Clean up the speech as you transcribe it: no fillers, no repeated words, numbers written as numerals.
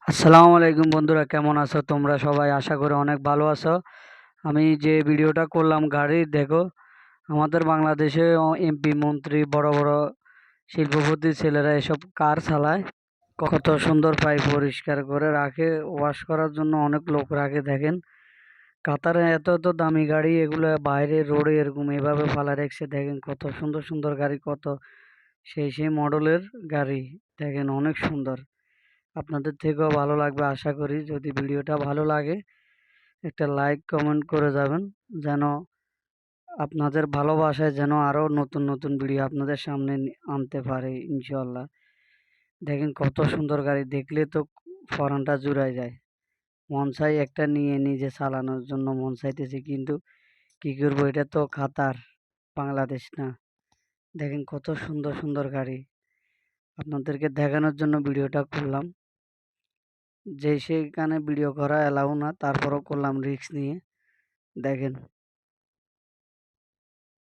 আসসালামু আলাইকুম বন্ধুরা, কেমন আছো তোমরা সবাই? আশা করি অনেক ভালো আছো। আমি যে ভিডিওটা করলাম গাড়ির, দেখো আমাদের বাংলাদেশে এমপি মন্ত্রী বড় বড় শিল্পপতির ছেলেরা এসব কার চালায়। কত সুন্দর পাই পরিষ্কার করে রাখে, ওয়াশ করার জন্য অনেক লোক রাখে। দেখেন কাতারে এত এত দামি গাড়ি, এগুলো বাইরে রোডে এরকম এভাবে ফালা রেখেছে। দেখেন কত সুন্দর সুন্দর গাড়ি, কত সেই সেই মডেলের গাড়ি। দেখেন অনেক সুন্দর। আপনাদের থেকেও ভালো লাগবে আশা করি। যদি ভিডিওটা ভালো লাগে একটা লাইক কমেন্ট করে যাবেন, যেন আপনাদের ভালোবাসায় যেন আরো নতুন নতুন ভিডিও আপনাদের সামনে আনতে পারে ইনশাল্লাহ। দেখেন কত সুন্দর গাড়ি, দেখলে তো ফরানটা জুড়ায় যায়। মন চাই একটা নিয়ে নিজে চালানোর জন্য মন চাইতেছে, কিন্তু কি করবো, এটা তো কাতার, বাংলাদেশ না। দেখেন কত সুন্দর সুন্দর গাড়ি, আপনাদেরকে দেখানোর জন্য ভিডিওটা করলাম। যে সেখানে ভিডিও করা এলাও না, তারপরও করলাম রিস্ক নিয়ে। দেখেন